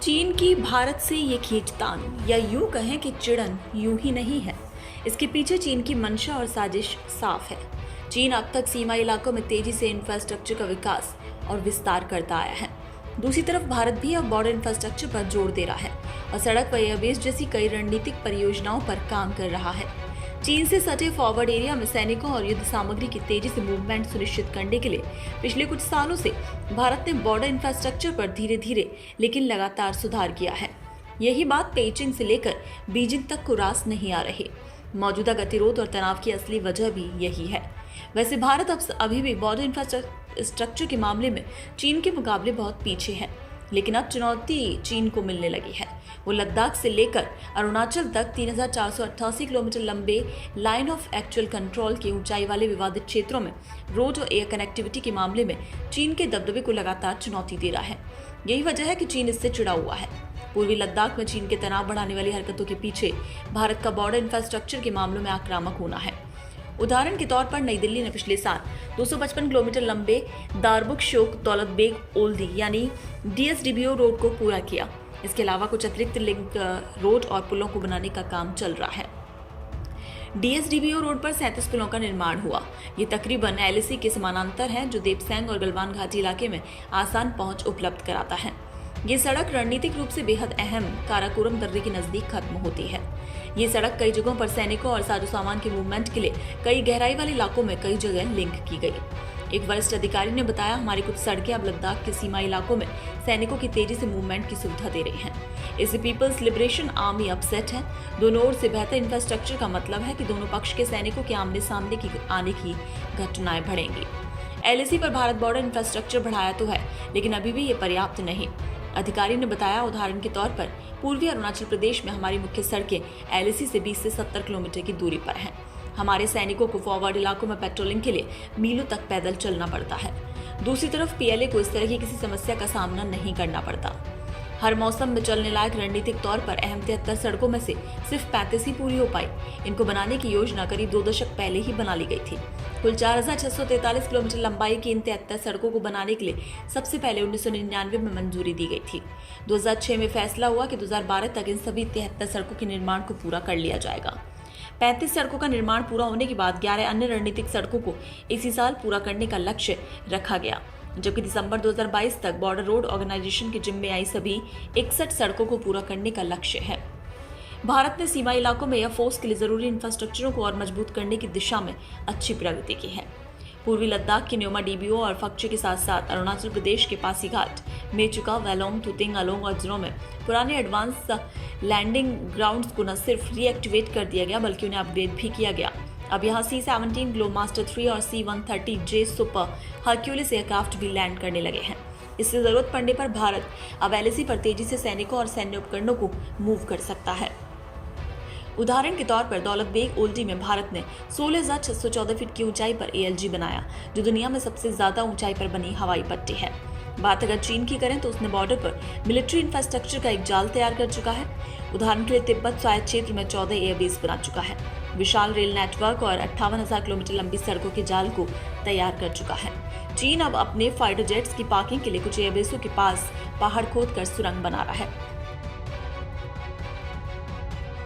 चीन की भारत से ये खींचतान या यूं कहें कि चिड़न यूं ही नहीं है। इसके पीछे चीन की मंशा और साजिश साफ है। चीन अब तक सीमा इलाकों में तेजी से इंफ्रास्ट्रक्चर का विकास और विस्तार करता आया है। दूसरी तरफ भारत भी अब बॉर्डर इंफ्रास्ट्रक्चर पर जोर दे रहा है और सड़क व एयरबेस जैसी कई रणनीतिक परियोजनाओं पर काम कर रहा है। चीन से सटे फॉरवर्ड एरिया में सैनिकों और युद्ध सामग्री की तेजी से मूवमेंट सुनिश्चित करने के लिए पिछले कुछ सालों से भारत ने बॉर्डर इंफ्रास्ट्रक्चर पर धीरे धीरे लेकिन लगातार सुधार किया है। यही बात पेइचिंग से लेकर बीजिंग तक को रास नहीं आ रही। मौजूदा गतिरोध और तनाव की असली वजह भी यही है। वैसे भारत अब अभी भी बॉर्डर इंफ्रास्ट्रक्चर के मामले में चीन के मुकाबले बहुत पीछे है, लेकिन अब चुनौती चीन को मिलने लगी है। वो लद्दाख से लेकर अरुणाचल तक 3,488 किलोमीटर लंबे लाइन ऑफ एक्चुअल कंट्रोल के ऊंचाई वाले विवादित क्षेत्रों में रोड और एयर कनेक्टिविटी के मामले में चीन के दबदबे को लगातार चुनौती दे रहा है। यही वजह है कि चीन इससे चिढ़ा हुआ है। पूर्वी लद्दाख में चीन के तनाव बढ़ाने वाली हरकतों के पीछे भारत का बॉर्डर इंफ्रास्ट्रक्चर के मामलों में आक्रामक होना है। उदाहरण के तौर पर नई दिल्ली ने पिछले साल 255 किलोमीटर लंबे दारबुक शोक दौलत बेग ओल्डी यानी DSDBO रोड को पूरा किया। इसके अलावा कुछ अतिरिक्त लिंक रोड और पुलों को बनाने का काम चल रहा है। DSDBO रोड पर 37 पुलों का निर्माण हुआ। ये तकरीबन LAC के समानांतर है, जो देपसैंग और गलवान घाटी इलाके में आसान पहुंच उपलब्ध कराता है। ये सड़क रणनीतिक रूप से बेहद अहम काराकोरम दर्रे के नजदीक खत्म होती है। ये सड़क कई जगहों पर सैनिकों और साजो सामान के मूवमेंट के लिए कई गहराई वाले इलाकों में कई जगह लिंक की गई। एक वरिष्ठ अधिकारी ने बताया, हमारी कुछ सड़कें अब लद्दाख के सीमा इलाकों में सैनिकों की तेजी से मूवमेंट की सुविधा दे रही हैं। इससे पीपल्स लिबरेशन आर्मी अपसेट है। दोनों ओर से बेहतर इंफ्रास्ट्रक्चर का मतलब है कि दोनों पक्ष के सैनिकों के आमने सामने की आने की घटनाएं बढ़ेंगी। LAC पर भारत बॉर्डर इंफ्रास्ट्रक्चर बढ़ाया तो है, लेकिन अभी भी ये पर्याप्त नहीं। अधिकारी ने बताया, उदाहरण के तौर पर पूर्वी अरुणाचल प्रदेश में हमारी मुख्य सड़कें LAC से 20 से 70 किलोमीटर की दूरी पर हैं। हमारे सैनिकों को फॉरवर्ड इलाकों में पेट्रोलिंग के लिए मीलों तक पैदल चलना पड़ता है। दूसरी तरफ PLA को इस तरह की किसी समस्या का सामना नहीं करना पड़ता। हर मौसम में चलने लायक रणनीतिक तौर पर अहम 73 सड़कों में से सिर्फ 35 ही पूरी हो पाई। इनको बनाने की योजना करीब 2 दशक पहले ही बना ली गई थी। कुल 4,643 किलोमीटर लंबाई की इन 73 सड़कों को बनाने के लिए सबसे पहले 1999 में मंजूरी दी गई थी। 2006 में फैसला हुआ कि 2012 तक इन सभी 73 सड़कों के निर्माण को पूरा कर लिया जाएगा। 35 सड़कों का निर्माण पूरा होने के बाद 11 अन्य रणनीतिक सड़कों को इसी साल पूरा करने का लक्ष्य रखा गया, जबकि दिसंबर 2022 तक बॉर्डर रोड ऑर्गेनाइजेशन के जिम्मे आई सभी 61 सड़कों को पूरा करने का लक्ष्य है। भारत ने सीमा इलाकों में एयरफोर्स के लिए जरूरी इंफ्रास्ट्रक्चरों को और मजबूत करने की दिशा में अच्छी प्रगति की है। पूर्वी लद्दाख के न्योमा DBO और फक्चे के साथ साथ अरुणाचल प्रदेश के पासीघाट, मेचुका, वेलोंग, तुतिंग, अलोंग और जिलों में पुराने एडवांस लैंडिंग ग्राउंड्स को न सिर्फ रीएक्टिवेट कर दिया गया, बल्कि उन्हें अपग्रेड भी किया गया। अब यहाँ C-17 ग्लोबमास्टर 3 और C-130J सुपर हरक्यूलिस एयरक्राफ्ट भी लैंड करने लगे हैं। इससे जरूरत पड़ने पर भारत अब LAC पर तेजी से सैनिकों और सैन्य उपकरणों को मूव कर सकता है। उदाहरण के तौर पर दौलत बेग ओल्डी में भारत ने 16,614 फीट की ऊंचाई पर ALG बनाया, जो दुनिया में सबसे ज्यादा ऊंचाई पर बनी हवाई पट्टी है। बात अगर चीन की करें तो उसने बॉर्डर पर मिलिट्री इंफ्रास्ट्रक्चर का एक जाल तैयार कर चुका है। उदाहरण के लिए तिब्बत स्वायत्त क्षेत्र में 14 एयरबेस बना चुका है, विशाल रेल नेटवर्क और 58,000 किलोमीटर लंबी सड़कों के जाल को तैयार कर चुका है। चीन अब अपने फाइटर जेट्स की पार्किंग के लिए कुछ एयरबेसों के पास पहाड़ खोदकर सुरंग बना रहा है।